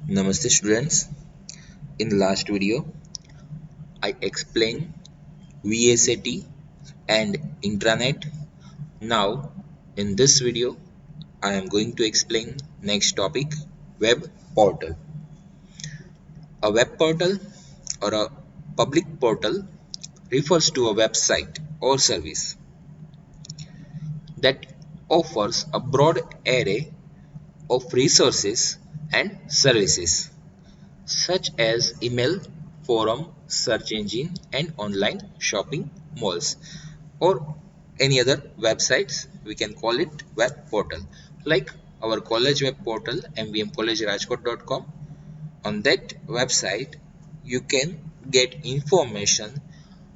Namaste students. In the last video, I explained VSAT and intranet. Now, in this video, I am going to explain next topic, web portal. A web portal or a public portal refers to a website or service that offers a broad array of resources and services such as email, forum, search engine, and online shopping malls, or any other websites. We can call it web portal, like our college web portal, mvmcollegerajkot.com. On that website, you can get information,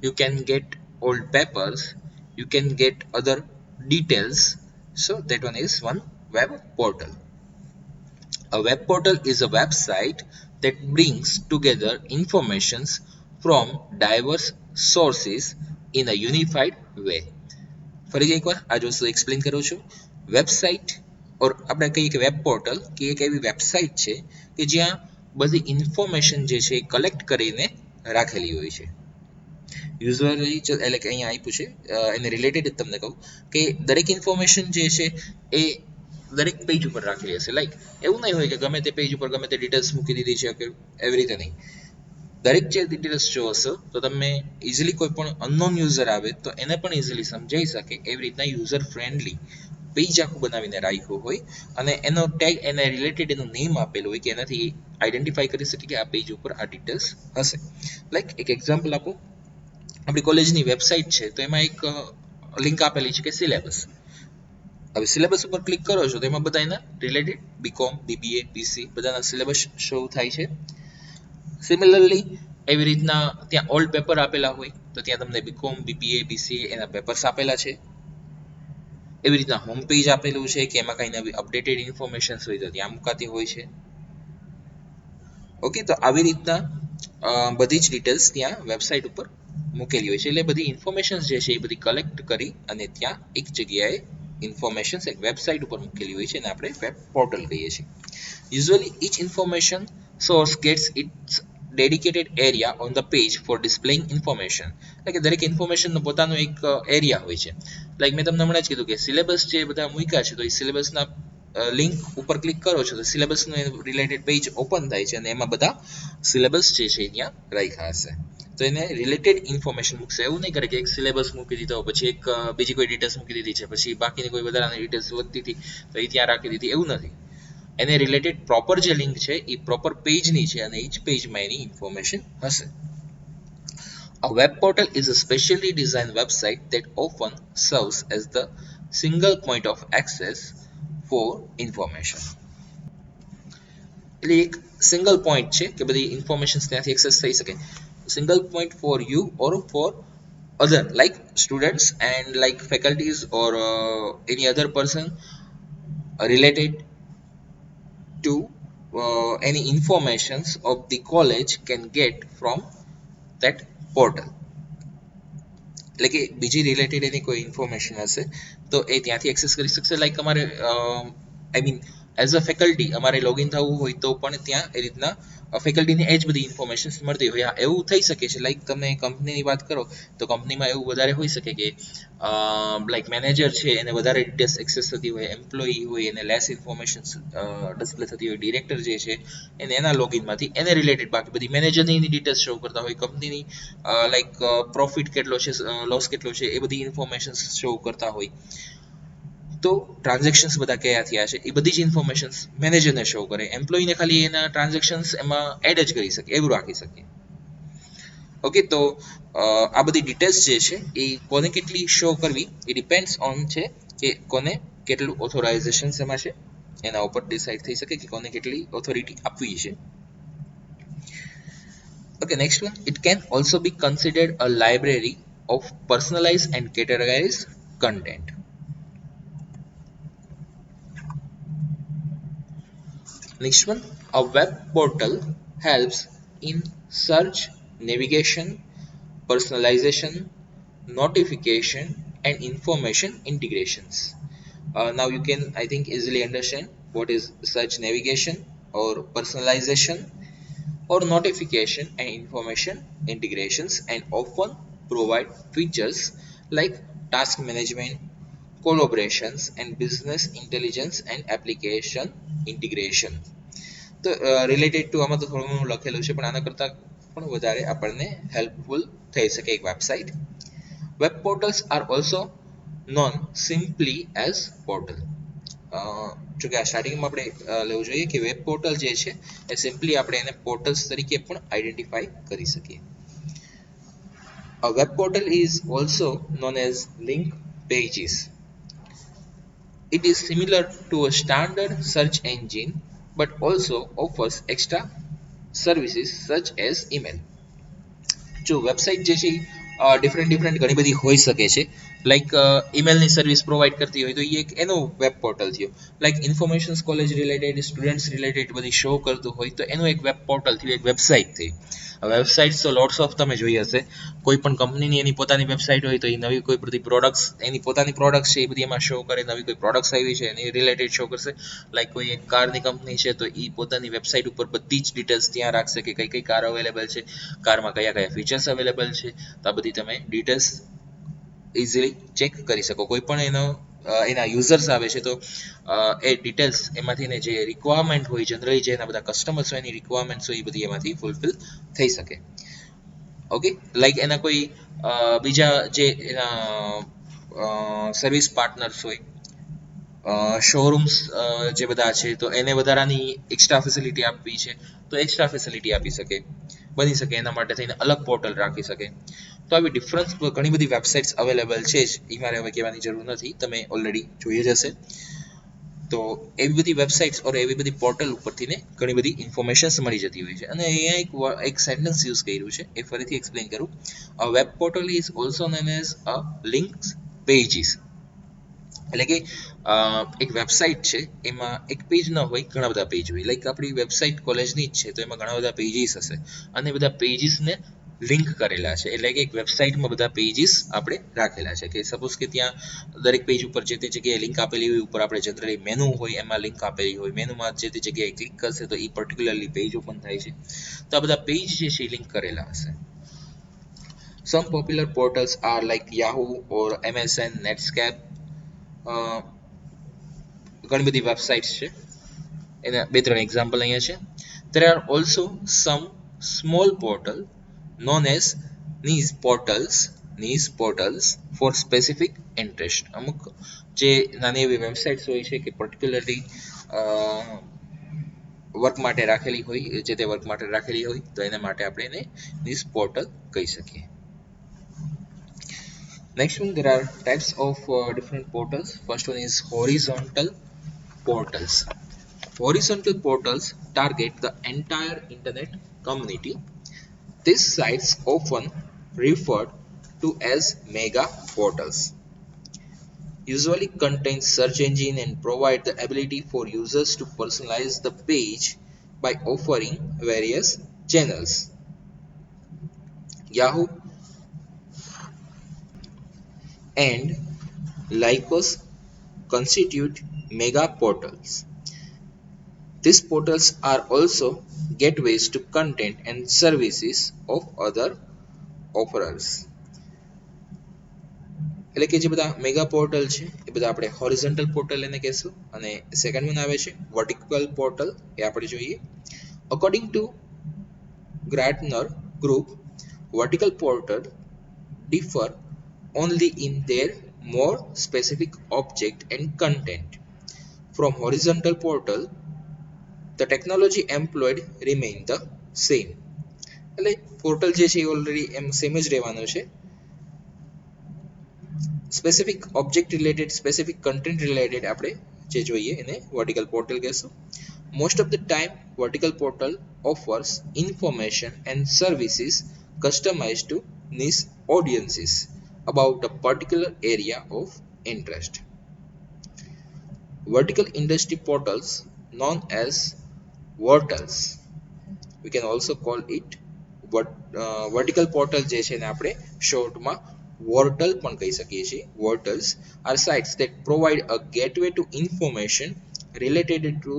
you can get old papers, you can get other details. So that one is one web portal. A web portal is a website that brings together informations from diverse sources in a unified way. ફરીથી એકવાર આ જ વસ્તુ explain કરું છું. Website ઓર આપણે કહીએ કે વેબ પોર્ટલ કે એક એવી વેબસાઇટ છે કે જ્યાં બધી ઇન્ફોર્મેશન જે છે એ કલેક્ટ કરીને રાખેલી હોય છે. યુઝ્યુઅલી એટલે કે અહીંયા આપ્યું છે એને રિલેટેડ જ તમને કહું કે દરેક ઇન્ફોર્મેશન જે છે એ દરેક પેજ ઉપર રાખેલી હશે. લાઈક એવું નહીં હોય કે ગમે તે પેજ ઉપર ગમે તે ડિટેલ્સ મૂકી દીધી છે કે એવી રીતે નહીં. દરેક જે ડિટેલ્સ જો હશે તો તમે ઇઝીલી કોઈ પણ અનનોન યુઝર આવે તો એને પણ ઇઝીલી સમજાઈ શકે એવી રીતના યુઝર ફ્રેન્ડલી પેજ આખું બનાવીને રાખ્યું હોય અને એનો ટેગ એને રિલેટેડ એનું નેમ આપેલું હોય કે એનાથી આઈડેન્ટિફાઈ કરી શકે કે આ પેજ ઉપર આ ડિટેલ્સ હશે. લાઈક એક એક્ઝામ્પલ આપો, આપણી કોલેજની વેબસાઇટ છે તો એમાં એક લિંક આપેલી છે કે સિલેબસ. હવે સિલેબસ ઉપર ક્લિક કરો છો તો એમાં બધા એના રિલેટેડ બીકોમ, બીબીએ, બીસી બધાના સિલેબસ શો થાય છે. સિમિલરલી એવી રીતના ત્યાં ઓલ્ડ પેપર આપેલા હોય તો ત્યાં તમને બીકોમ, બીબીએ, બીસીએ એના પેપર્સ આપેલા છે. એવી રીતના હોમ પેજ આપેલું છે કે એમાં કઈ નવી અપડેટેડ ઇન્ફોર્મેશન હોય તો ત્યાં મુકાતી હોય છે. ઓકે, તો આવી રીતના બધી જ ડિટેલ્સ ત્યાં વેબસાઇટ ઉપર મૂકેલી હોય છે. એટલે બધી ઇન્ફોર્મેશન જે છે એ બધી કલેક્ટ કરી અને ત્યાં એક જગ્યાએ ઇન્ફોર્મેશન એક વેબસાઇટ ઉપર મૂકેલી હોય છે અને આપણે વેબ પોર્ટલ કહીએ છીએ. Usually each information source gets its dedicated area on the page for displaying information. એટલે કે દરેક ઇન્ફોર્મેશનનો પોતાનો એક એરિયા હોય છે. લાઈક મેં તમને હમણાં જ કીધું કે સિલેબસ જે બધા મૂક્યા છે તો એ સિલેબસના લિંક ઉપર ક્લિક કરો છો તો સિલેબસનું રિલેટેડ પેજ ઓપન થાય છે અને એમાં બધા સિલેબસ જે છે ત્યાં રાખ્યા હશે. તો એને રિલેટેડ ઇન્ફોર્મેશન મૂકશે. એવું નહીં કરે કે એક સિલેબસ મૂકી દીધો પછી એક બીજી કોઈ ડિટેલ્સ મૂકી દીધી છે પછી બાકીની કોઈ વધારાની ડિટેલ્સ વધતી હતી તો એ ત્યાં રાખી દીધી, એવું નથી. એને રિલેટેડ પ્રોપર જે લિંક છે એ પ્રોપર પેજની છે અને each પેજમાં એની ઇન્ફોર્મેશન હશે. A web portal is a specially designed website that often serves as the single point of access for information. એટલે એક સિંગલ પોઈન્ટ છે કે બધી ઇન્ફોર્મેશન ત્યાંથી એક્સેસ થઈ શકે. Single point for you or for other like students and like faculties or any other person related to any informations of the college can get from that portal. એટલે કે બીજી related એની કોઈ information હશે તો એ ત્યાંથી access કરી શકશે. Like અમારે I mean as a faculty અમારે લોગિન થવું હોય તો પણ ત્યાં એ રીતના ફેકલ્ટીને એ જ બધી ઇન્ફોર્મેશન મળતી હોય. એવું થઈ શકે છે લાઈક તમે કંપનીની વાત કરો તો કંપનીમાં એવું વધારે હોઈ શકે કે લાઈક મેનેજર છે એને વધારે ડિટેલ્સ એક્સેસ થતી હોય, એમ્પ્લોયી હોય એને લેસ ઇન્ફોર્મેશન ડિસ્પ્લે થતી હોય, ડિરેક્ટર જે છે એને એના લોગિનમાંથી એને રિલેટેડ બાકી બધી મેનેજરની એની ડિટેલ્સ શો કરતા હોય, કંપનીની લાઈક પ્રોફિટ કેટલો છે, લોસ કેટલો છે એ બધી ઇન્ફોર્મેશન શો કરતા હોય. તો ટ્રાન્ઝેક્શન્સ બધા કયા થયા છે એ બધી જ ઇન્ફોર્મેશન મેનેજરને શો કરે, એમ્પ્લોયીને ખાલી એના ટ્રાન્ઝેક્શન્સ એમાં એડ જ કરી શકે એવું રાખી શકીએ. ઓકે, તો આ બધી ડિટેલ્સ જે છે એ કોને કેટલી શો કરવી એ ડિપેન્ડ્સ ઓન છે કે કોને કેટલું ઓથોરાઇઝેશન એમાં છે એના ઉપર ડિસાઇડ થઈ શકે કે કોને કેટલી ઓથોરિટી આપવી છે. Okay, next one. It can also be considered a library of personalized and categorized content. Next one. A web portal helps in search, navigation, personalization, notification, and information integrations. Now you can, I think, easily understand what is search navigation. or personalization or notification and information integrations, and often provide features like task management, collaborations, and business intelligence and application integration. તો related to આમાં તો થોડું ઘણું લખેલું છે, પણ આના કરતાં પણ વધારે આપણને હેલ્પફુલ થઈ શકે એક website. Web portals are also known simply as portal. જો કે આ સ્ટાર્ટિંગમાં આપણે લેવું જોઈએ કે વેબ પોર્ટલ જે છે એ સિમ્પલી આપણે એને પોર્ટલ્સ તરીકે પણ આઈડેન્ટિફાઈ કરી શકીએ. A web portal is also known as link pages. It is similar to a standard search engine but also offers extra services such as email. જો વેબસાઇટ જે છે ડિફરન્ટ ઘણી બધી હોઈ શકે છે. લાઈક ઈમેલની સર્વિસ પ્રોવાઈડ કરતી હોય તો એ એક એનું વેબ પોર્ટલ થયું. Like informations college related, students related બધી શો કરતું હોય તો એનું એક વેબ પોર્ટલ થયું, એક વેબસાઇટ થઈ. વેબસાઇટ્સ તો લોટ્સ ઓફ તમે જોઈ હશે. કોઈ પણ કંપનીની એની પોતાની વેબસાઇટ હોય તો એ નવી કોઈ બધી પ્રોડક્ટ્સ, એની પોતાની પ્રોડક્ટ્સ છે એ બધી એમાં શો કરે. નવી કોઈ પ્રોડક્ટ્સ આવી છે એની રિલેટેડ શો કરશે. લાઈક કોઈ એક કારની કંપની છે તો એ પોતાની વેબસાઇટ ઉપર બધી જ ડિટેલ્સ ત્યાં રાખશે કે કઈ કઈ કાર અવેલેબલ છે, કારમાં કયા કયા ફીચર્સ અવેલેબલ છે. તો આ બધી તમે ડિટેલ્સ ઇઝીલી ચેક કરી શકો. કોઈ પણ એના યુઝર્સ આવે છે તો એ ડિટેલ્સ એમાંથી એને જે રિક્વાયરમેન્ટ હોય, જનરલી જે એના બધા કસ્ટમર્સ હોય એની રિક્વાયરમેન્ટ્સ હોય એ બધી એમાંથી ફૂલફિલ થઈ શકે. ઓકે, લાઈક એના કોઈ બીજા જે એના સર્વિસ પાર્ટનર્સ હોય, શોરૂમ્સ જે બધા છે તો એને વધારાની એક્સ્ટ્રા ફેસિલિટી આપવી છે તો એક્સ્ટ્રા ફેસિલિટી આપી શકે, બની શકે. એના માટે થઈને અલગ પોર્ટલ રાખી શકે. તો આવી ડિફરન્સ ઘણી બધી વેબસાઇટ્સ અવેલેબલ છે જ, એ મારે હવે કહેવાની જરૂર નથી, તમે ઓલરેડી જોઈ જ હશે. તો એવી બધી વેબસાઇટ્સ ઓર એવી બધી પોર્ટલ ઉપરથી ને ઘણી બધી ઇન્ફોર્મેશન્સ મળી જતી હોય છે. અને અહીંયા એક સેન્ટેન્સ યુઝ કર્યું છે, એ ફરીથી એક્સપ્લેન કરું. A web portal is also known as a links pages. એટલે કે એક વેબસાઇટ છે એમાં એક પેજ ન હોય, ઘણા બધા પેજ હોય. લાઈક આપણી વેબસાઇટ કોલેજની જ છે તો એમાં ઘણા બધા પેજીસ હશે અને બધા પેજીસને લિંક કરેલા છે. એટલે કે એક વેબસાઇટમાં બધા પેજીસ આપણે રાખેલા છે. કે સપોઝ કે ત્યાં દરેક પેજ ઉપર જે તે જગ્યાએ લિંક આપેલી હોય, ઉપર આપણે જનરલી મેનુ હોય એમાં લિંક આપેલી હોય, મેનુમાં જે તે જગ્યાએ ક્લિક કરશે તો એ પર્ટિક્યુલરલી પેજ ઓપન થાય છે. તો આ બધા પેજ જે છે એ લિંક કરેલા હશે. Some popular portals are like Yahoo or MSN, Netscape. ઘણી બધી વેબસાઇટ્સ છે, એના બે ત્રણ એક્ઝામ્પલ અહીંયા છે. There are also some small portal known as niche portals for specific interest. અમુક જે નાની એવી વેબસાઇટ્સ હોય છે કે પર્ટિક્યુલરલી વર્ક માટે રાખેલી હોય, જે તે વર્ક માટે રાખેલી હોય તો એના માટે આપણે એને niche portal કહી શકીએ. Next one, there are types of different portals. First one is horizontal portals. Horizontal portals target the entire internet community. These sites often referred to as mega portals usually contain search engine and provide the ability for users to personalize the page by offering various channels. Yahoo and Lycos constitute mega portals. These portals are also gateways to content and services of other offerers. એટલે કે જે બધા mega portal છે એ બધા આપણે horizontal portal એને કહેશું. અને સેકન્ડ વન આવે છે વર્ટિકલ પોર્ટલ, એ આપણે જોઈએ. According to Gartner Group, vertical portal differ only in their more specific object and content. From horizontal portal, the technology employed remain the same. એટલે પોર્ટલ જે છે એ ઓલરેડી એમ સેમ જ રહેવાનું છે. Specific object related, specific content related આપણે જે જોઈએ એને વર્ટિકલ પોર્ટલ કહેશું. Most of the time, vertical portal offers information and services customized to niche audiences about a particular area of interest. Vertical industry portals, known as vertals, we can also call it vertical portal જે છે ને આપણે શોર્ટમાં વર્ટલ પણ કહી શકીએ છીએ. Vertals are sites that provide a gateway to information related to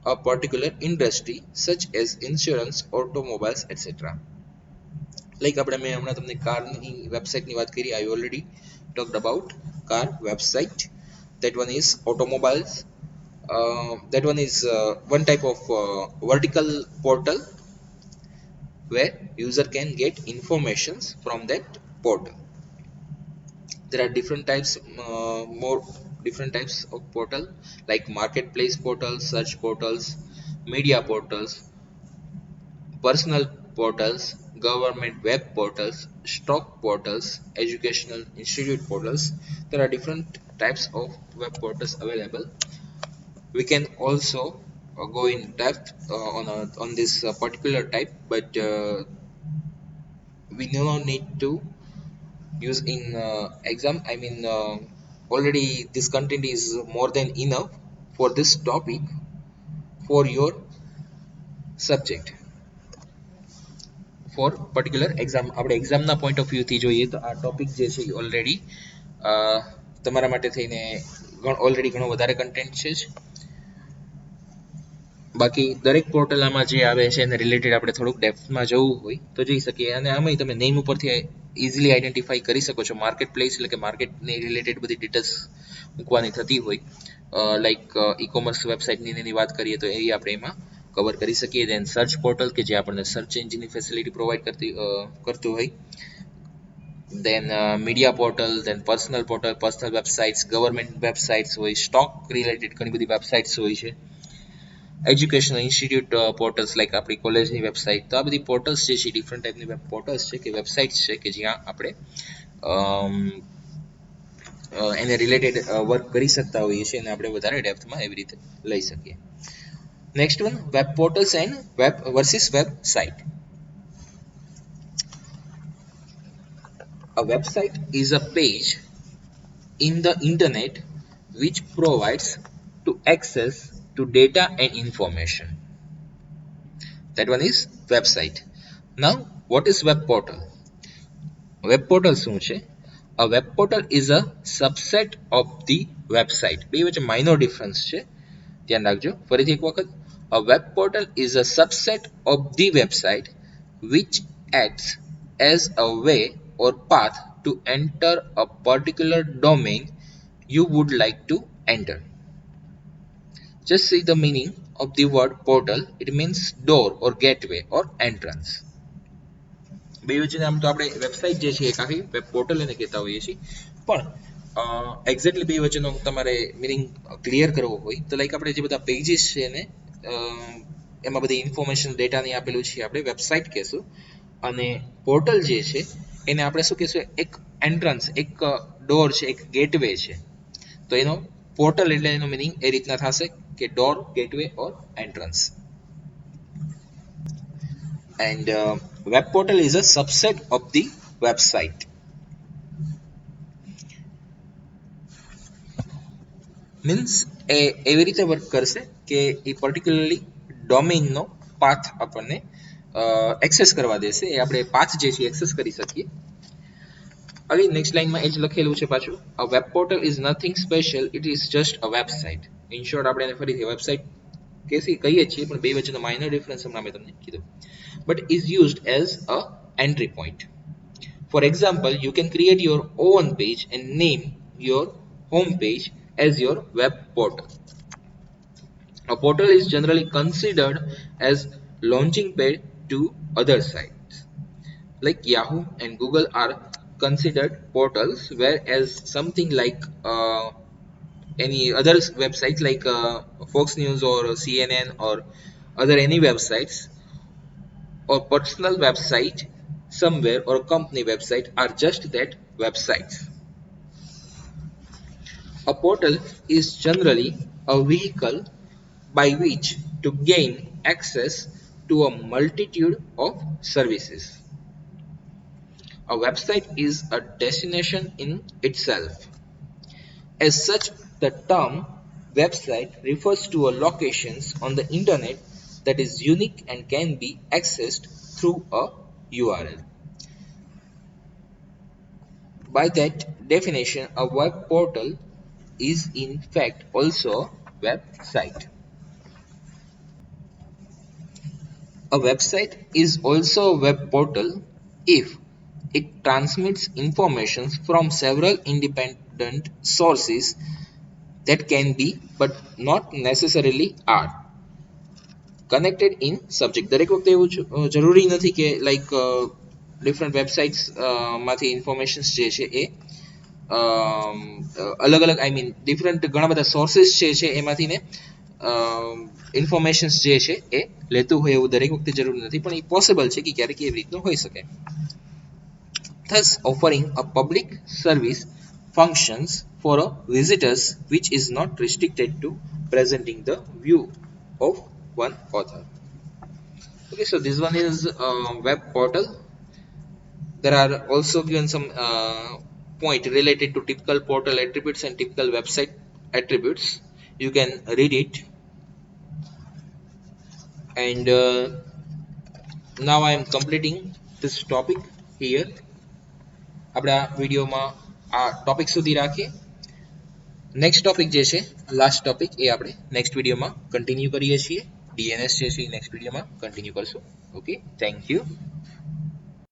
a particular industry such as insurance, automobiles, etc. Like આપણે મેં હમણાં તમને કારની વેબસાઇટની વાત કરી. I already talked about car website. That one is automobiles. That one is one type of vertical portal where user can get informations from that portal. There are different types, more different types of portal, like marketplace portals, search portals, media portals, personal portals, government web portals, stock portals, educational institute portals. There are different types of web portals available. We can also go in depth on this particular type, but we do not need to use in exam. I mean, already this content is more than enough for this topic for your subject. For particular exam, આપણે એક્ઝામના point of વ્યૂથી જોઈએ તો આ topic જે છે એ already તમારા માટે થઈને already ઘણો વધારે કન્ટેન્ટ છે જ. બાકી દરેક પોર્ટલ આમાં જે આવે છે એને રિલેટેડ આપણે થોડુંક ડેપ્થમાં જવું હોય તો જઈ શકીએ. અને આમાંય તમે નેમ ઉપરથી ઇઝીલી આઈડેન્ટિફાઈ કરી શકો છો. માર્કેટ પ્લેસ એટલે કે માર્કેટની રિલેટેડ બધી ડિટેલ્સ મૂકવાની થતી હોય, લાઈક ઈ કોમર્સ વેબસાઇટની એની વાત કરીએ તો એ આપણે એમાં કવર કરી શકીએ. દેન સર્ચ પોર્ટલ કે જે આપણને સર્ચ એન્જિનની ફેસિલિટી પ્રોવાઈડ કરતું હોય. Then media portal, then personal portal, personal websites, government websites હોય, સ્ટોક રિલેટેડ ઘણી બધી વેબસાઇટ્સ હોય છે. એજ્યુકેશનલ ઇન્સ્ટિટ્યૂટ પોર્ટલ્સ લાઈક આપણી કોલેજની વેબસાઇટ. તો આ બધી પોર્ટલ્સ જે છે ડિફરન્ટ ટાઈપની વેબ પોર્ટલ્સ છે કે વેબસાઇટ્સ છે કે જ્યાં આપણે એને રિલેટેડ વર્ક કરી શકતા હોઈએ છીએ અને આપણે વધારે ડેપ્થમાં એવી રીતે લઈ શકીએ. Next one, web portals and web versus website. A website is a page in the internet which provides to access to data and information. That one is website. Now, what is web portal? Web portal શું છે? A web portal is a subset of the website. બે વચ્ચે minor difference છે, ધ્યાન રાખજો. ફરીથી એક વખત, a web portal is a subset of the website which acts as a way or path to enter a particular domain you would like to enter. Just see the meaning of the word portal. It means door or gateway or entrance. બે વચ્ચે આમ તો આપણે website જે છે એ આખી web portal એને કહેતા હોઈએ છીએ, પણ એક્ઝેક્ટલી બે વચ્ચેનો તમારે મિનિંગ ક્લિયર કરવો હોય તો લાઈક આપણે જે બધા પેજીસ છે એને એમાં બધી ઇન્ફોર્મેશન ડેટાની આપેલું છે આપણે વેબસાઇટ કહેશું, અને પોર્ટલ જે છે એને આપણે શું કહેશું? એક એન્ટ્રન્સ, એક ડોર છે, એક ગેટવે છે. તો એનો પોર્ટલ એટલે એનો મિનિંગ એ રીતના થશે કે door, gateway or entrance. And web portal is a subset of the website. Means એ એવી રીતે વર્ક કરશે કે એ પર્ટિક્યુલરલી ડોમેઇનનો પાથ આપણને એક્સેસ કરવા દેશે. એ આપણે પાથ જે છે એક્સેસ કરી શકીએ. અગેન નેક્સ્ટ લાઇનમાં એ જ લખેલું છે પાછું, a web portal is nothing special, it is just a website. In short આપણે એને ફરીથી વેબસાઇટ કહીએ છીએ, પણ બે વચ્ચેનો માઇનર ડિફરન્સ હમણાં મેં તમને કીધું. But is used as a entry point. For example, you can create your own page and name your home page as your web portal. A portal is generally considered as launching pad to other sites. Like Yahoo and Google are considered portals, whereas something like any other websites like Fox News or CNN or other any websites or personal website somewhere or company website are just that, websites. A portal is generally a vehicle by which to gain access to a multitude of services. A website is a destination in itself. As such, the term website refers to a locations on the internet that is unique and can be accessed through a URL. By that definition, a web portal is in fact also a website. A website is also a web portal if it transmits information from several independent sources that can be but not necessarily are connected in subject. દરેક વખતે એવું જરૂરી નથી કે like different websites માંથી informations જે છે એ અલગ અલગ આઈ મીન ડિફરન્ટ ઘણા બધા સોર્સિસ છે એમાંથી ને ઇન્ફોર્મેશન્સ જે છે એ લેતું હોય એવું દરેક વખતે જરૂરી નથી પણ એ પોસિબલ છે કે ક્યારેક એવી રીતનું હોઈ શકે. Thus offering a public service functions for a visitors which is not restricted to presenting the view of one author. Okay, so this one is web portal. There are also given some point related to typical portal attributes and typical website attributes. You can read it. And now I am completing this topic here. આપણા વિડીયોમાં આ topic સુધી રાખીએ. Next topic જે છે last topic એ આપણે next વિડીયોમાં continue કરીએ છીએ. ડીએનએસ જે છે નેક્સ્ટ વિડીયોમાં કન્ટિન્યુ કરશું. Okay, thank you.